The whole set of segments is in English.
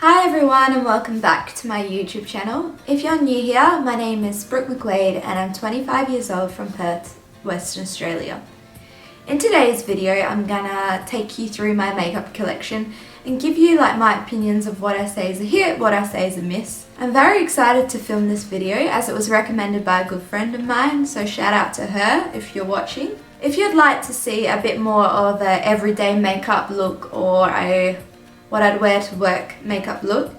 Hi everyone and welcome back to my YouTube channel. If you're new here, my name is Brooke McQuaid and I'm 25 years old from Perth, Western Australia. In today's video, I'm gonna take you through my makeup collection and give you my opinions of what I say is a hit, what I say is a miss. I'm very excited to film this video as it was recommended by a good friend of mine, so shout out to her if you're watching. If you'd like to see a bit more of an everyday makeup look or what I'd wear to work makeup look,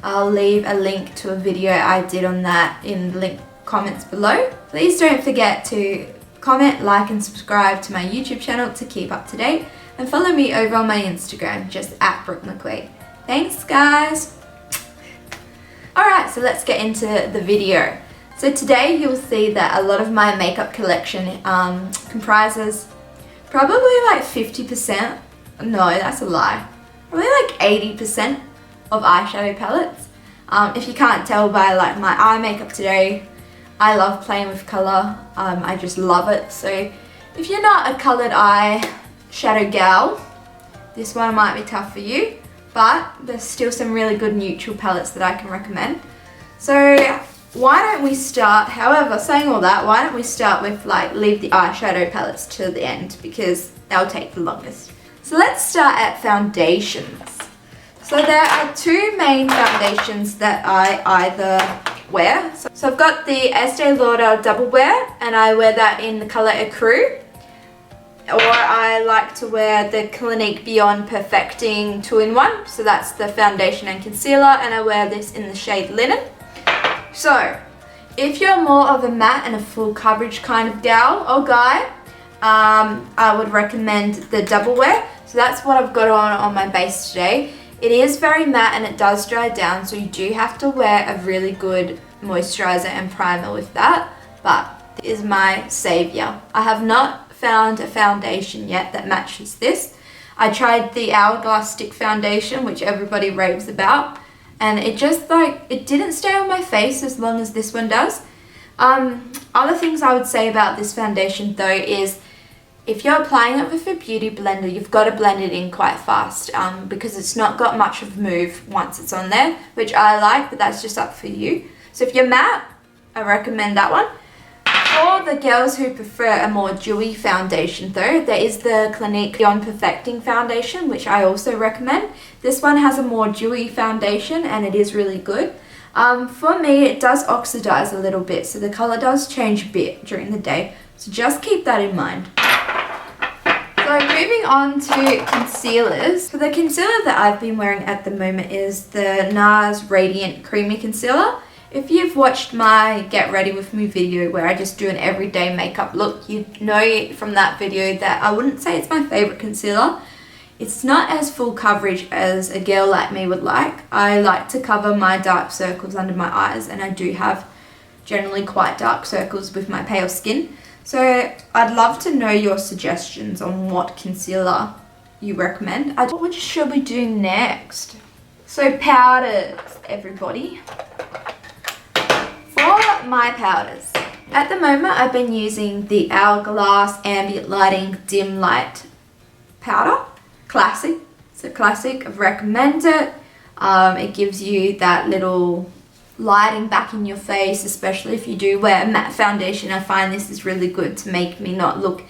I'll leave a link to a video I did on that in the link comments below. Please don't forget to comment, like and subscribe to my YouTube channel to keep up to date, and follow me over on my Instagram, just at Brooke McQuaid. Thanks guys! Alright, so let's get into the video. So today you'll see that a lot of my makeup collection comprises probably 50%, no that's a lie, probably 80% of eyeshadow palettes. If you can't tell by my eye makeup today, I love playing with colour. I just love it. So if you're not a coloured eyeshadow gal, this one might be tough for you, but there's still some really good neutral palettes that I can recommend. So why don't we start, however, saying all that, why don't we start with leave the eyeshadow palettes to the end because they'll take the longest. So let's start at foundations. So there are two main foundations that I either wear. So I've got the Estee Lauder Double Wear and I wear that in the colour Ecru. Or I like to wear the Clinique Beyond Perfecting 2-in-1. So that's the foundation and concealer, and I wear this in the shade Linen. So if you're more of a matte and a full coverage kind of gal or guy, I would recommend the Double Wear. So that's what I've got on my base today. It is very matte and it does dry down, so you do have to wear a really good moisturizer and primer with that, but it is my saviour. I have not found a foundation yet that matches this. I tried the Hourglass stick foundation, which everybody raves about, and it just it didn't stay on my face as long as this one does. Other things I would say about this foundation though is if you're applying it with a beauty blender, you've got to blend it in quite fast because it's not got much of a move once it's on there, which I like, but that's just up for you. So if you're matte, I recommend that one. For the girls who prefer a more dewy foundation though, there is the Clinique Beyond Perfecting foundation, which I also recommend. This one has a more dewy foundation and it is really good. For me, it does oxidize a little bit, so the colour does change a bit during the day, so just keep that in mind. So moving on to concealers. So the concealer that I've been wearing at the moment is the Nars Radiant Creamy Concealer. If you've watched my Get Ready With Me video where I just do an everyday makeup look, you know from that video that I wouldn't say it's my favourite concealer. It's not as full coverage as a girl like me would like. I like to cover my dark circles under my eyes, and I do have generally quite dark circles with my pale skin. So I'd love to know your suggestions on what concealer you recommend. What should we do next? So powders, everybody. For my powders, at the moment I've been using the Hourglass Ambient Lighting Dim Light powder. Classic. It's a classic. I've recommended it. It gives you that little lighting back in your face, especially if you do wear a matte foundation. I find this is really good to make me not look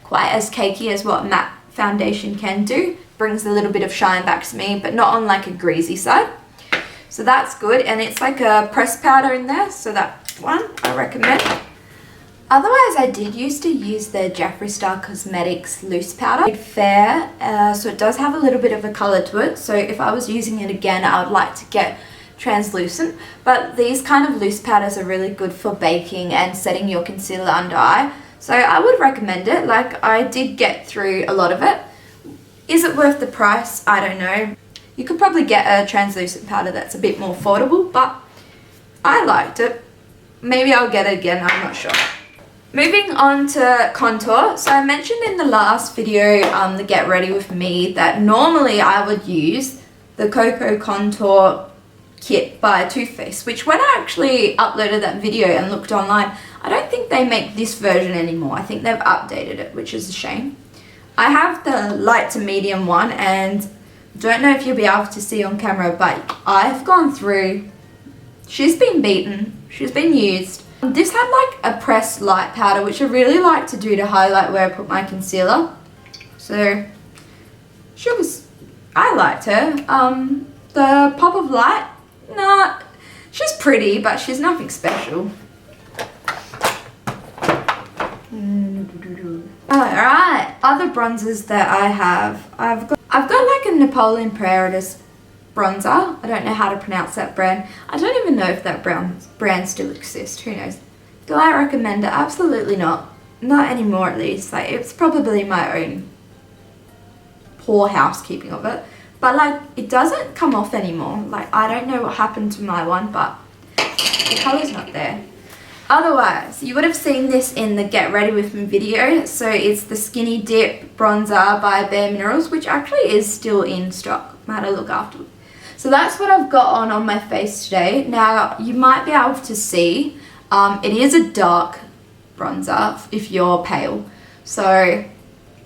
quite as cakey as what matte foundation can do. Brings a little bit of shine back to me, but not on a greasy side. So that's good, and it's a pressed powder in there, so that one I recommend. Otherwise, I did used to use the Jeffree Star Cosmetics loose powder. It's fair, so it does have a little bit of a colour to it, so if I was using it again, I would like to get translucent, but these kind of loose powders are really good for baking and setting your concealer under eye, so I would recommend it. I did get through a lot of it. Is it worth the price? I don't know. You could probably get a translucent powder that's a bit more affordable, but I liked it. Maybe I'll get it again, I'm not sure. Moving on to contour. So I mentioned in the last video, the Get Ready With Me, that normally I would use the KoKo contour kit by TooFaced, which when I actually uploaded that video and looked online, I don't think they make this version anymore. I think they've updated it, which is a shame. I have the light to medium one, and don't know if you'll be able to see on camera, but I've gone through, she's been beaten, she's been used. This had like a pressed light powder, which I really like to do to highlight where I put my concealer. So I liked her. The pop of light, nah, she's pretty, but she's nothing special. Alright, other bronzers that I have. I've got like a Napoleon Perdis bronzer. I don't know how to pronounce that brand. I don't even know if that brand still exists. Who knows? Do I recommend it? Absolutely not. Not anymore, at least. Like, it's probably my own poor housekeeping of it. But like, it doesn't come off anymore. Like, I don't know what happened to my one, but the colour's not there. Otherwise, you would have seen this in the Get Ready With Me video. So it's the Skinny Dip Bronzer by BareMinerals, which actually is still in stock. Might have a look afterwards. So that's what I've got on my face today. Now, you might be able to see, it is a dark bronzer if you're pale. So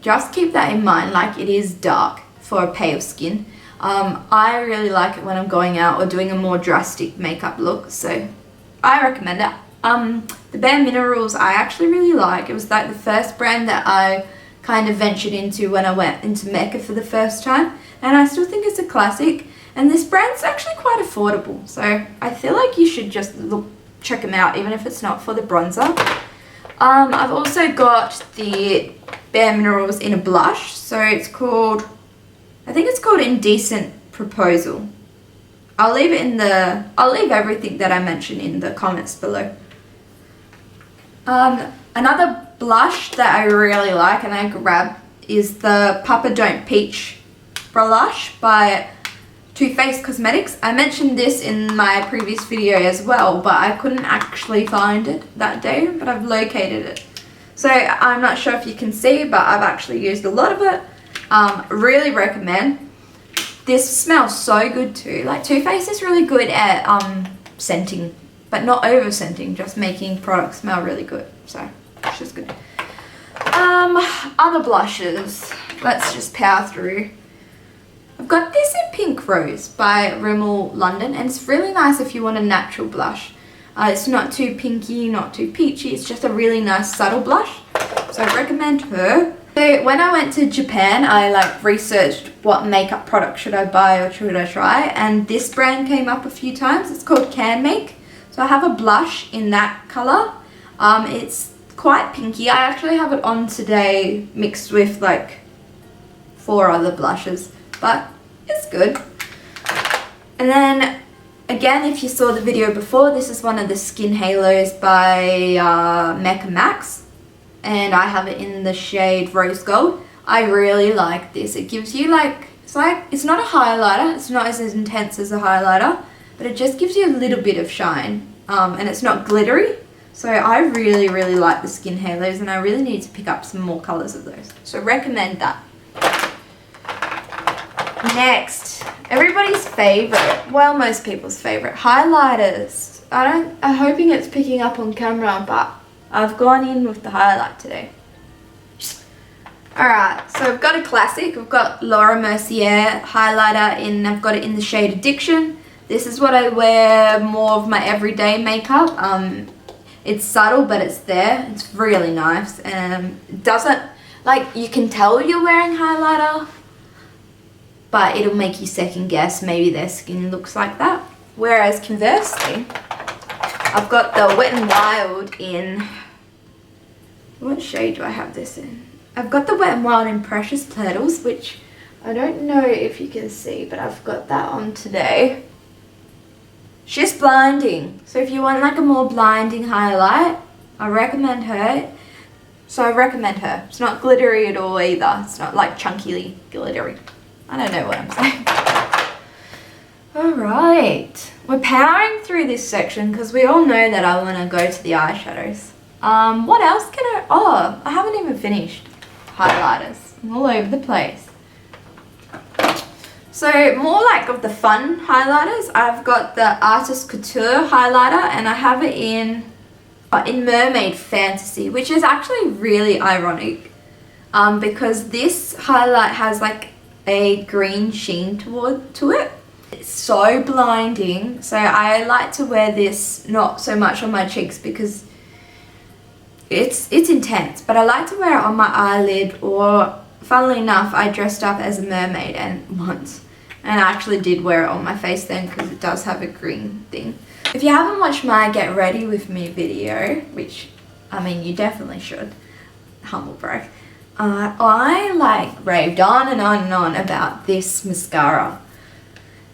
just keep that in mind, like it is dark for a pale skin. I really like it when I'm going out or doing a more drastic makeup look, so I recommend it. The BareMinerals I actually really like. It was like the first brand that I kind of ventured into when I went into Mecca for the first time, and I still think it's a classic. And this brand's actually quite affordable, so I feel like you should just check them out, even if it's not for the bronzer. I've also got the BareMinerals in a blush, so it's called, I think it's called Indecent Proposal. I'll leave everything that I mentioned in the comments below. Another blush that I really like and I grabbed is the Papa Don't Peach blush by TooFaced Cosmetics. I mentioned this in my previous video as well, but I couldn't actually find it that day, but I've located it. So I'm not sure if you can see, but I've actually used a lot of it. Really recommend. This smells so good too. Like, TooFaced is really good at scenting, but not over scenting, just making products smell really good. So it's just good. Other blushes, let's just power through. I've got this in Pink Rose by Rimmel London, and it's really nice if you want a natural blush. It's not too pinky, not too peachy, it's just a really nice subtle blush, so I recommend her. So when I went to Japan, I like researched what makeup product should I buy or should I try, and this brand came up a few times. It's called Canmake. So I have a blush in that colour. It's quite pinky. I actually have it on today mixed with like 4 other blushes, but it's good. And then again, if you saw the video before, this is one of the Skin Halos by Mecca Max, and I have it in the shade Rose Gold. I really like this. It gives you like, it's not a highlighter, it's not as intense as a highlighter, but it just gives you a little bit of shine, and it's not glittery. So I really, really like the Skin Halos, and I really need to pick up some more colours of those. So recommend that. Next, everybody's favourite, well, most people's favourite, highlighters. I'm hoping it's picking up on camera, but I've gone in with the highlight today. Alright, so I've got a classic. I've got Laura Mercier highlighter I've got it in the shade Addiction. This is what I wear more of my everyday makeup. It's subtle, but it's there. It's really nice. It doesn't, like, you can tell you're wearing highlighter, but it'll make you second guess maybe their skin looks like that. Whereas conversely, I've got the Wet n Wild in, what shade do I have this in? I've got the Wet n Wild in Precious Petals, which I don't know if you can see, but I've got that on today. She's blinding, so if you want like a more blinding highlight, I recommend her. So I recommend her. It's not glittery at all either. It's not like chunkily glittery. I don't know what I'm saying. Alright, we're powering through this section because we all know that I want to go to the eyeshadows. What else can I haven't even finished highlighters. I'm all over the place. So more like of the fun highlighters, I've got the Artist Couture highlighter, and I have it in Mermaid Fantasy, which is actually really ironic because this highlight has like a green sheen to it. It's so blinding, so I like to wear this not so much on my cheeks because it's intense, but I like to wear it on my eyelid, or funnily enough, I dressed up as a mermaid once, and I actually did wear it on my face then because it does have a green thing. If you haven't watched my Get Ready With Me video, which, I mean, you definitely should, humble brag, I like raved on and on and on about this mascara.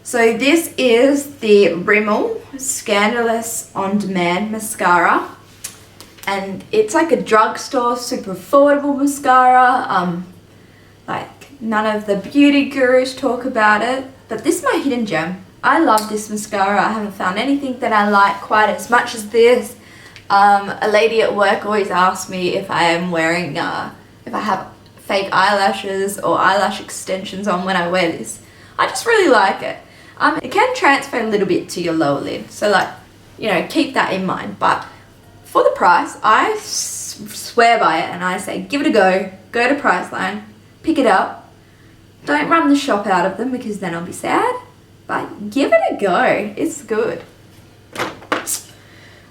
So this is the Rimmel Scandalous On Demand Mascara. And it's like a drugstore, super affordable mascara. Like none of the beauty gurus talk about it, but this is my hidden gem. I love this mascara. I haven't found anything that I like quite as much as this. A lady at work always asks me if I am wearing, if I have fake eyelashes or eyelash extensions on when I wear this. I just really like it. It can transfer a little bit to your lower lid, so like, you know, keep that in mind. But for the price, I swear by it, and I say give it a go. Go to Priceline, pick it up. Don't run the shop out of them because then I'll be sad. But give it a go. It's good.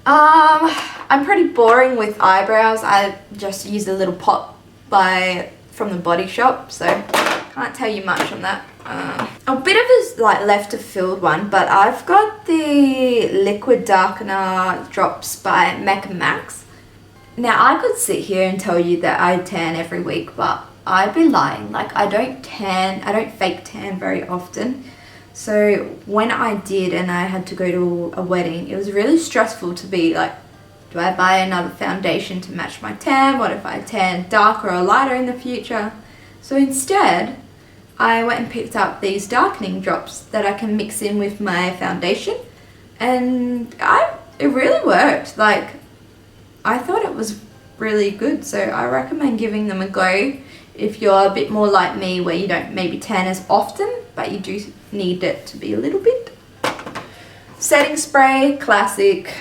I'm pretty boring with eyebrows. I just use a little pot from the Body Shop, so can't tell you much on that. A bit of a like left of field one, but I've got the liquid darkener drops by Mecca Max. Now I could sit here and tell you that I tan every week, but I'd be lying. Like I don't fake tan very often. So when I did and I had to go to a wedding, it was really stressful to be like, do I buy another foundation to match my tan? What if I tan darker or lighter in the future? So instead, I went and picked up these darkening drops that I can mix in with my foundation, and it really worked. Like, I thought it was really good, so I recommend giving them a go if you're a bit more like me, where you don't maybe tan as often, but you do need it to be a little bit. Setting spray, classic.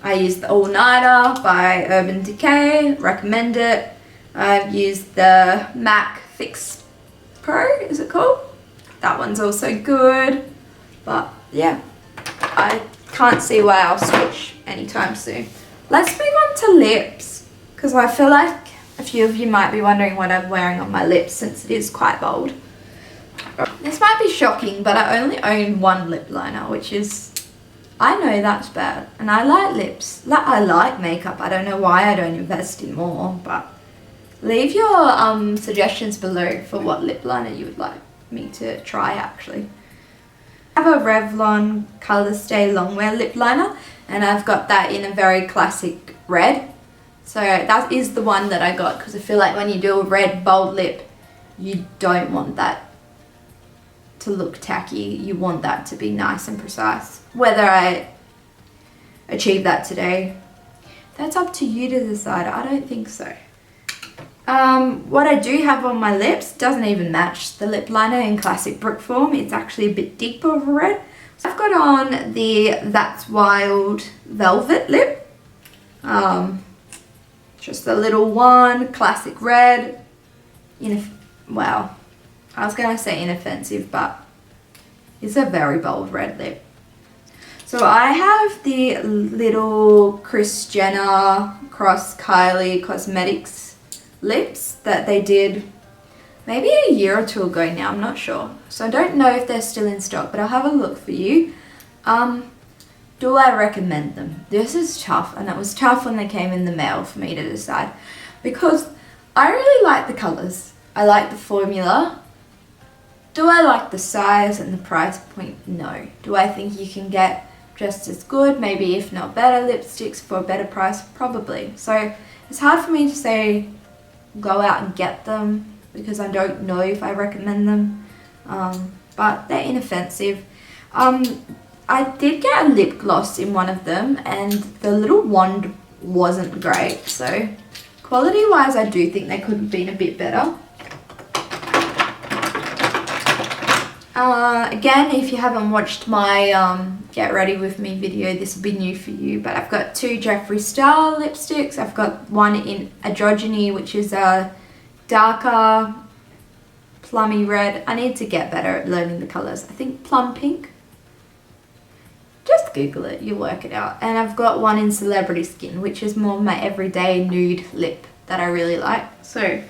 I used the Allnighter by Urban Decay, recommend it. I've used the MAC Fix Pro, is it called? That one's also good, but yeah, I can't see why I'll switch anytime soon. Let's move on to lips, because I feel like a few of you might be wondering what I'm wearing on my lips since it is quite bold. This might be shocking, but I only own one lip liner, which is, I know that's bad, and I like lips. I like makeup. I don't know why I don't invest in more, but leave your suggestions below for what lip liner you would like me to try actually. I have a Revlon Color Stay Longwear lip liner, and I've got that in a very classic red. So that is the one that I got because I feel like when you do a red bold lip, you don't want that to look tacky. You want that to be nice and precise. Whether I achieve that today, that's up to you to decide. I don't think so. What I do have on my lips doesn't even match the lip liner in classic brick form. It's actually a bit deeper of a red. So I've got on the That's Wild Velvet lip. Just a little one, classic red. Wow, I was going to say inoffensive, but it's a very bold red lip. So I have the little Kris Jenner Cross Kylie Cosmetics lips that they did maybe a year or two ago now, I'm not sure. So I don't know if they're still in stock, but I'll have a look for you. Do I recommend them? This is tough, and it was tough when they came in the mail for me to decide, because I really like the colours. I like the formula. Do I like the size and the price point? No. Do I think you can get just as good, maybe if not better lipsticks for a better price? Probably. So it's hard for me to say go out and get them because I don't know if I recommend them, but they're inoffensive. I did get a lip gloss in one of them, and the little wand wasn't great, so quality wise I do think they could have been a bit better. Again, if you haven't watched my Get Ready With Me video, this will be new for you, but I've got two Jeffree style lipsticks. I've got one in Androgyny, which is a darker plummy red. I need to get better at learning the colours. I think plum pink. Just Google it, you'll work it out. And I've got one in Celebrity Skin, which is more my everyday nude lip that I really like. So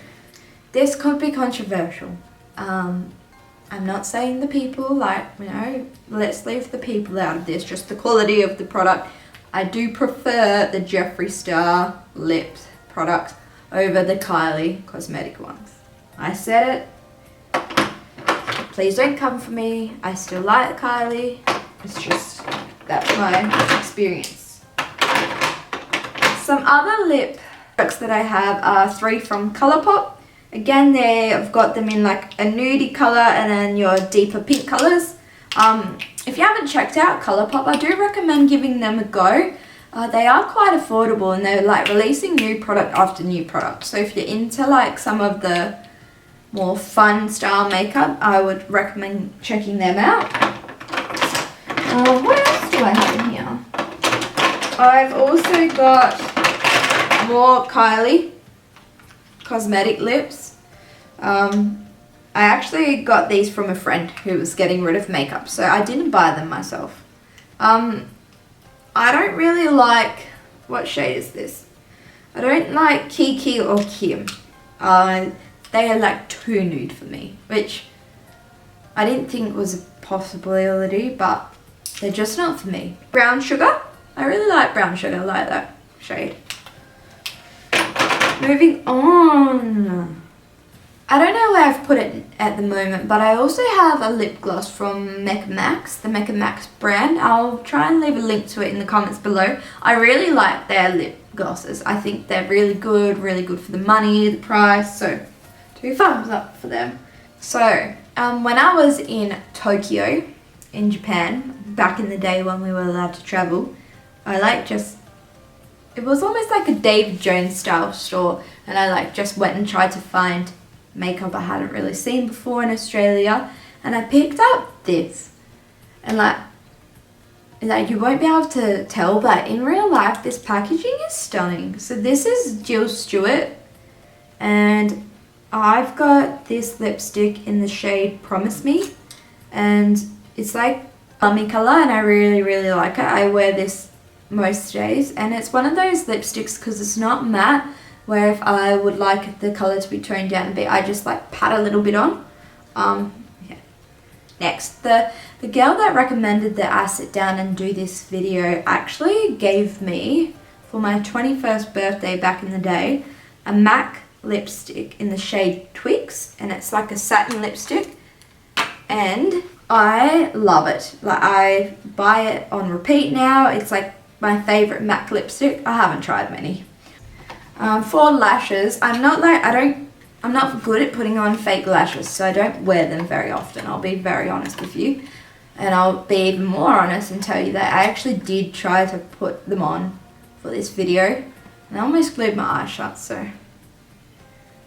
this could be controversial. I'm not saying the people, like, you know, let's leave the people out of this, just the quality of the product. I do prefer the Jeffree Star lip product over the Kylie cosmetic ones. I said it. Please don't come for me. I still like Kylie. It's just, that's my experience. Some other lip products that I have are 3 from Colourpop. Again, I've got them in like a nudie colour and then your deeper pink colours. If you haven't checked out Colourpop, I do recommend giving them a go. They are quite affordable and they're like releasing new product after new product. So if you're into like some of the more fun style makeup, I would recommend checking them out. What else do I have in here? I've also got more Kylie cosmetic lips. I actually got these from a friend who was getting rid of makeup, so I didn't buy them myself. I don't really like, what shade is this? I don't like Kiki or Kim. They are like too nude for me, which I didn't think was a possibility, but they're just not for me. Brown Sugar. I really like Brown Sugar. I like that shade. Moving on. I don't know where I've put it at the moment, but I also have a lip gloss from Mecca Max, the Mecca Max brand. I'll try and leave a link to it in the comments below. I really like their lip glosses. I think they're really good for the money, the price, so 2 thumbs up for them. So, when I was in Tokyo, in Japan, back in the day when we were allowed to travel, it was almost like a David Jones style store, and I just went and tried to find makeup I hadn't really seen before in Australia, and I picked up this, and like you won't be able to tell, but in real life this packaging is stunning. So this is Jill Stewart, and I've got this lipstick in the shade Promise Me, and it's like plummy colour, and I really like it. I wear this most days, and it's one of those lipsticks because it's not matte, where if I would like the colour to be toned down a bit, I just like pat a little bit on. Yeah. Next, the girl that recommended that I sit down and do this video actually gave me, for my 21st birthday back in the day, a MAC lipstick in the shade Twix, and it's like a satin lipstick, and I love it. Like, I buy it on repeat now. It's like my favourite MAC lipstick. I haven't tried many. For lashes, I'm not good at putting on fake lashes, so I don't wear them very often. I'll be very honest with you, and I'll be even more honest and tell you that I actually did try to put them on for this video, and I almost glued my eyes shut. So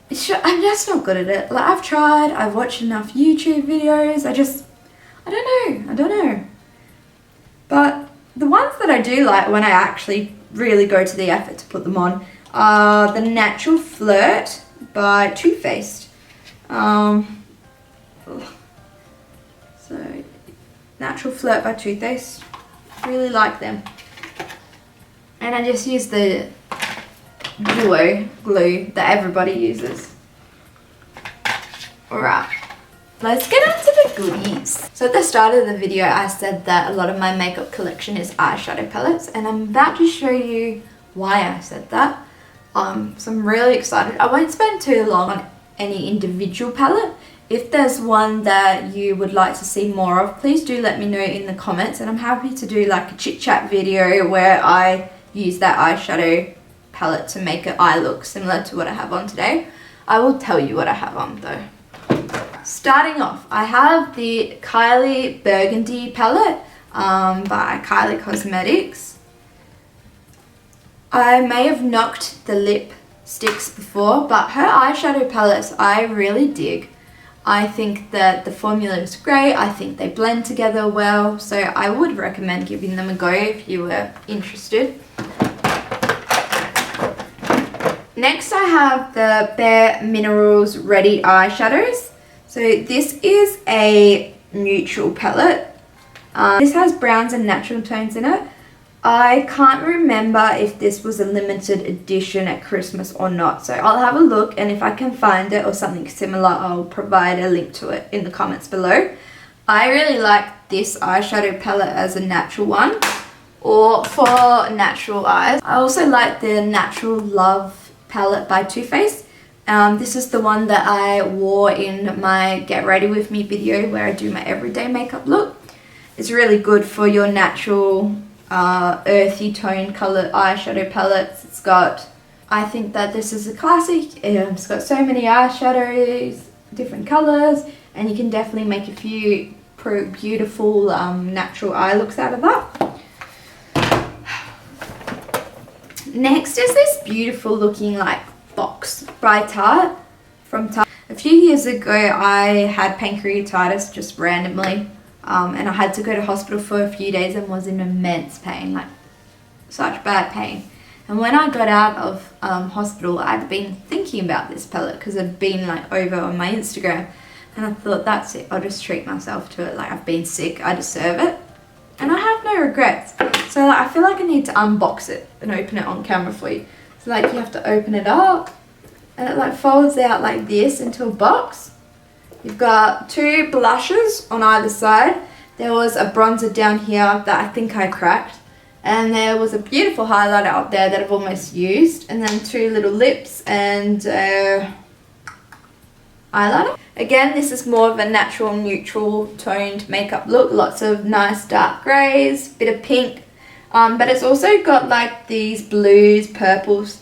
I'm just not good at it. Like, I've tried, I've watched enough YouTube videos. I don't know. But the ones that I do like when I actually really go to the effort to put them on are the Natural Flirt by TooFaced. So Natural Flirt by TooFaced, really like them. And I just use the duo glue that everybody uses. Alright, let's get on to the goodies. So at the start of the video I said that a lot of my makeup collection is eyeshadow palettes, and I'm about to show you why I said that. So I'm really excited. I won't spend too long on any individual palette. If there's one that you would like to see more of, please do let me know in the comments, and I'm happy to do like a chit chat video where I use that eyeshadow palette to make an eye look similar to what I have on today. I will tell you what I have on though. Starting off, I have the Kylie Burgundy palette by Kylie Cosmetics. I may have knocked the lipsticks before, but her eyeshadow palettes I really dig. I think that the formula is great. I think they blend together well, so I would recommend giving them a go if you were interested. Next I have the BareMinerals Ready eyeshadows. So this is a neutral palette. This has browns and natural tones in it. I can't remember if this was a limited edition at Christmas or not, so I'll have a look, and if I can find it or something similar, I'll provide a link to it in the comments below. I really like this eyeshadow palette as a natural one, or for natural eyes. I also like the Natural Love palette by TooFaced. This is the one that I wore in my Get Ready With Me video where I do my everyday makeup look. It's really good for your natural earthy tone color eyeshadow palettes. It's got, I think that this is a classic. It's got so many eyeshadows, different colors, and you can definitely make a few beautiful natural eye looks out of that. Next is this beautiful looking like box by Tarte from Tarte. A few years ago I had pancreatitis just randomly, and I had to go to hospital for a few days and was in immense pain, like such bad pain. And when I got out of hospital, I'd been thinking about this palette because it'd been like over on my Instagram, and I thought, that's it, I'll just treat myself to it. Like, I've been sick, I deserve it, and I have no regrets. So like, I feel like I need to unbox it and open it on camera for you. So like, you have to open it up and it like folds out like this into a box. You've got two blushes on either side. There was a bronzer down here that I think I cracked, and there was a beautiful highlighter up there that I've almost used, and then two little lips and eyeliner. Again, this is more of a natural neutral toned makeup look. Lots of nice dark greys, bit of pink, but it's also got like these blues, purples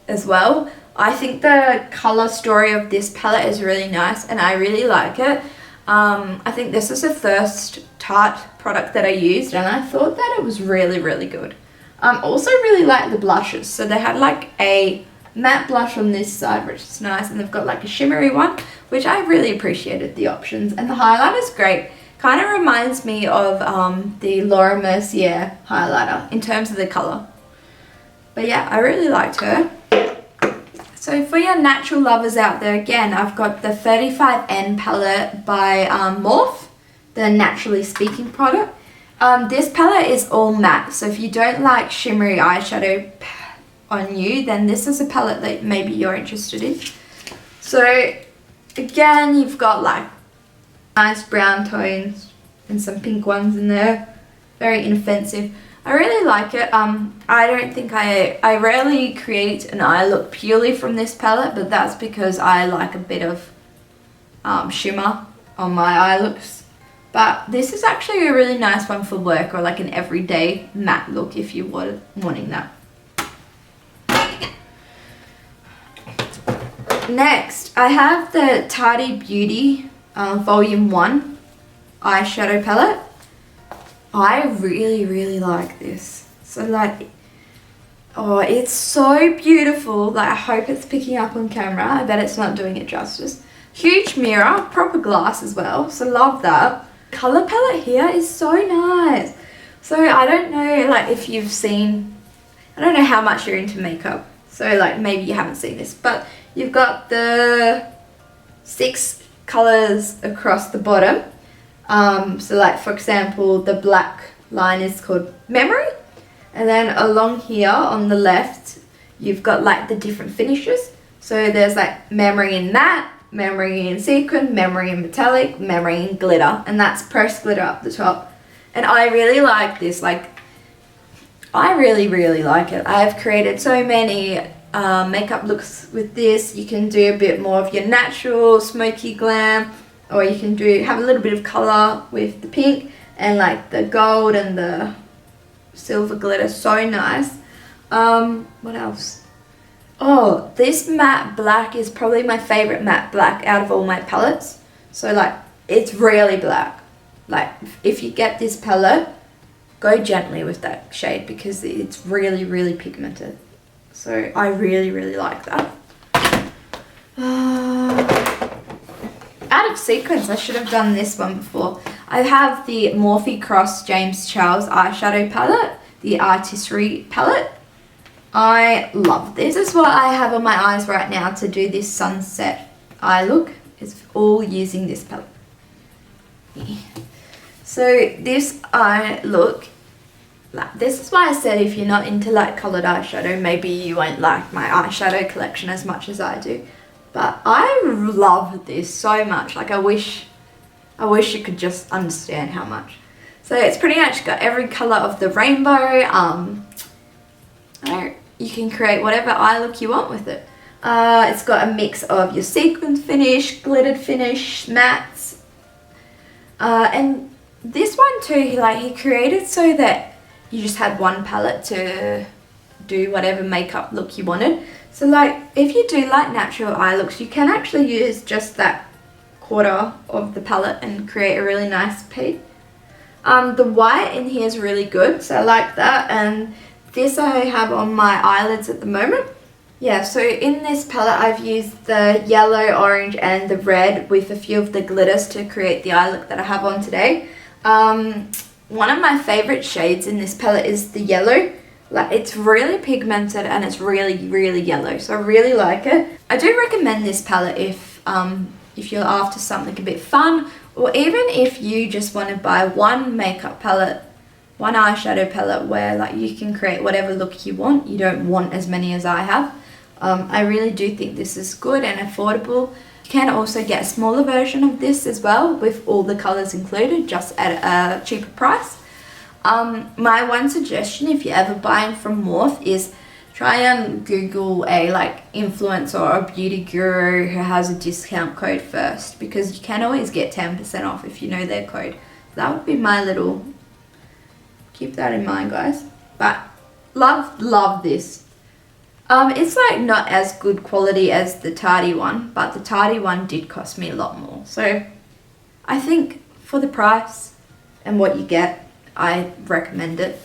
as well. I think the color story of this palette is really nice and I really like it. I think this is the first Tarte product that I used, and I thought that it was really, really good. Also really like the blushes. So they had like a matte blush on this side, which is nice, and they've got like a shimmery one, which I really appreciated the options. And the highlighter's great. Kind of reminds me of the Laura Mercier highlighter in terms of the color. But yeah, I really liked her. So for your natural lovers out there, again, I've got the 35N palette by Morphe, the Naturally Speaking product. This palette is all matte, so if you don't like shimmery eyeshadow on you, then this is a palette that maybe you're interested in. So again, you've got like nice brown tones and some pink ones in there. Very inoffensive. I really like it. I don't think I rarely create an eye look purely from this palette, but that's because I like a bit of shimmer on my eye looks. But this is actually a really nice one for work, or like an everyday matte look if you were wanting that. Next, I have the Tarte Beauty Volume 1 eyeshadow palette. I really, really like this. So like, oh, it's so beautiful. Like, I hope it's picking up on camera. I bet it's not doing it justice. Huge mirror, proper glass as well. So love that. Color palette here is so nice. So I don't know, like, if you've seen, I don't know how much you're into makeup. So like, maybe you haven't seen this, but you've got the 6 colors across the bottom. So like, for example, the black line is called Memory, and then along here on the left you've got like the different finishes. So there's like Memory in matte, Memory in sequin, Memory in metallic, Memory in glitter, and that's pressed glitter up the top. And I really like this. Like, I really, really like it. I've created so many makeup looks with this. You can do a bit more of your natural smoky glam, or you can have a little bit of color with the pink and like the gold and the silver glitter. So nice. What else? Oh, this matte black is probably my favorite matte black out of all my palettes. So like, it's really black. Like, if you get this palette, go gently with that shade because it's really, really pigmented. So I really, really like that. Out of sequence, I should have done this one before. I have the Morphe Cross James Charles eyeshadow palette, the Artistry palette. I love this. This is what I have on my eyes right now to do this sunset eye look. is all using this palette. Yeah. So this eye look, like, this is why I said if you're not into light coloured eyeshadow, maybe you won't like my eyeshadow collection as much as I do. But I love this so much. Like I wish you could just understand how much. So it's pretty much got every colour of the rainbow. You can create whatever eye look you want with it. It's got a mix of your sequin finish, glittered finish, mattes. And this one too, he created so that you just had one palette to do whatever makeup look you wanted. So like if you do like natural eye looks, you can actually use just that quarter of the palette and create a really nice piece. The white in here is really good, so I like that. And this I have on my eyelids at the moment. Yeah, so in this palette I've used the yellow, orange and the red with a few of the glitters to create the eye look that I have on today. One of my favourite shades in this palette is the yellow. Like it's really pigmented and it's really yellow, so I really like it. I do recommend this palette if you're after something a bit fun, or even if you just want to buy one makeup palette, one eyeshadow palette where like you can create whatever look you want. You don't want as many as I have. I really do think this is good and affordable. You can also get a smaller version of this as well with all the colours included, just at a cheaper price. My one suggestion if you're ever buying from Morphe is try and Google a like influencer or a beauty guru who has a discount code first, because you can always get 10% off if you know their code. That would be my little, keep that in mind guys. But love this. It's like not as good quality as the Tardy one, but the Tardy one did cost me a lot more. So I think for the price and what you get, I recommend it.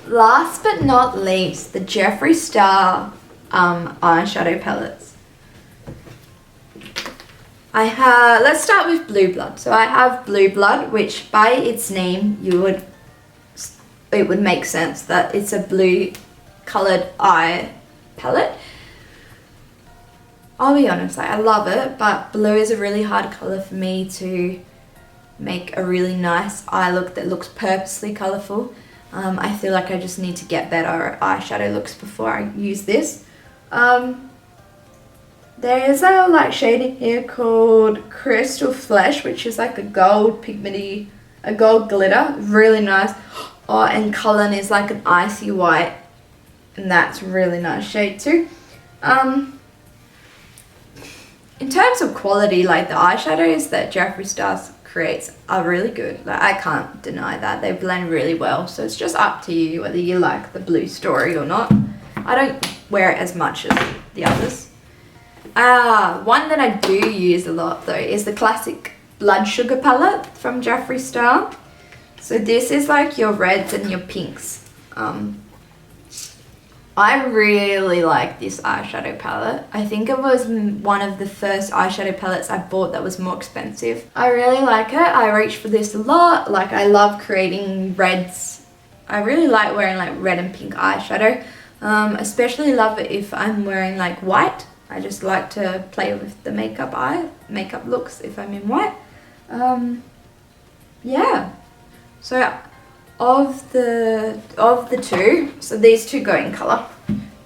Last but not least, the Jeffree Star eyeshadow palettes. Let's start with Blue Blood. So I have Blue Blood, which by its name it would make sense that it's a blue coloured eye palette. I'll be honest, I love it, but blue is a really hard colour for me to make a really nice eye look that looks purposely colourful. I feel like I just need to get better eyeshadow looks before I use this. There is a light shade in here called Crystal Flesh, which is like a gold pigmenty, a gold glitter, really nice. Oh, and Cullen is like an icy white, and that's a really nice shade too. In terms of quality, like the eyeshadows that Jeffree Star creates are really good. Like I can't deny that. They blend really well, so it's just up to you whether you like the blue story or not. I don't wear it as much as the others. One that I do use a lot though is the classic Blood Sugar palette from Jeffree Star. So this is like your reds and your pinks. I really like this eyeshadow palette. I think it was one of the first eyeshadow palettes I bought that was more expensive. I really like it. I reach for this a lot. Like I love creating reds. I really like wearing like red and pink eyeshadow. Especially love it if I'm wearing like white. I just like to play with the makeup looks if I'm in white. Yeah. So of the two, so these two go in colour.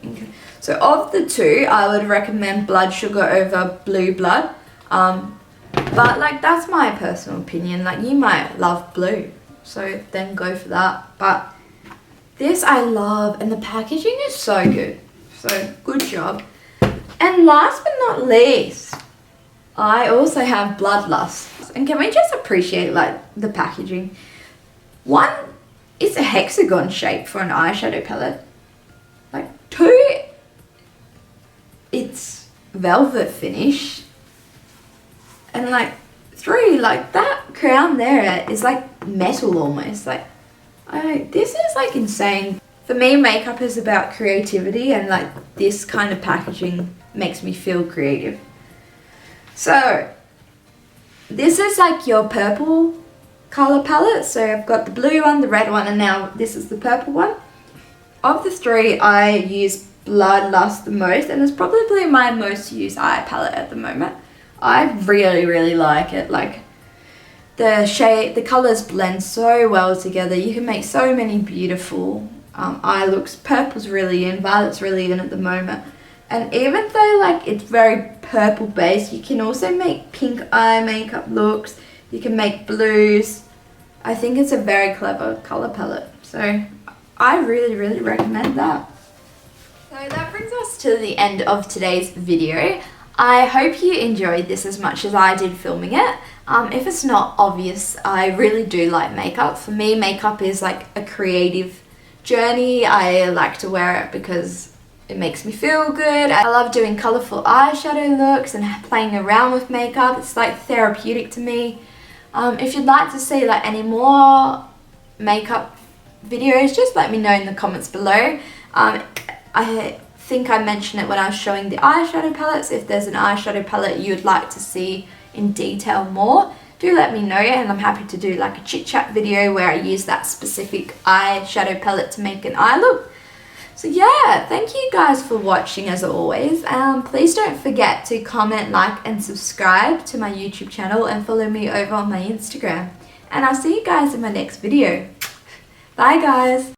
Okay. So of the two, I would recommend Blood Sugar over Blue Blood. But like that's my personal opinion. Like you might love blue, so then go for that. But this I love, and the packaging is so good. So good job. And last but not least, I also have Bloodlust. And can we just appreciate like the packaging? One, it's a hexagon shape for an eyeshadow palette. Like two, it's velvet finish. And like three, like that crown there is like metal almost. Like, this is like insane. For me, makeup is about creativity, and like this kind of packaging makes me feel creative. So this is like your purple color palette. So I've got the blue one, the red one, and now this is the purple one. Of the three, I use Bloodlust the most, and it's probably my most used eye palette at the moment. I really like it. Like, the colors blend so well together. You can make so many beautiful eye looks. Purple's really in, violet's really in at the moment. And even though like it's very purple based, you can also make pink eye makeup looks. You can make blues. I think it's a very clever color palette. So I really recommend that. So that brings us to the end of today's video. I hope you enjoyed this as much as I did filming it. If it's not obvious, I really do like makeup. For me, makeup is like a creative journey. I like to wear it because it makes me feel good. I love doing colourful eyeshadow looks and playing around with makeup. It's like therapeutic to me. If you'd like to see like any more makeup videos, just let me know in the comments below. I think I mentioned it when I was showing the eyeshadow palettes. If there's an eyeshadow palette you'd like to see in detail more, do let me know, and I'm happy to do like a chit chat video where I use that specific eyeshadow palette to make an eye look. So yeah, thank you guys for watching as always. Please don't forget to comment, like and subscribe to my YouTube channel, and follow me over on my Instagram. And I'll see you guys in my next video. Bye guys!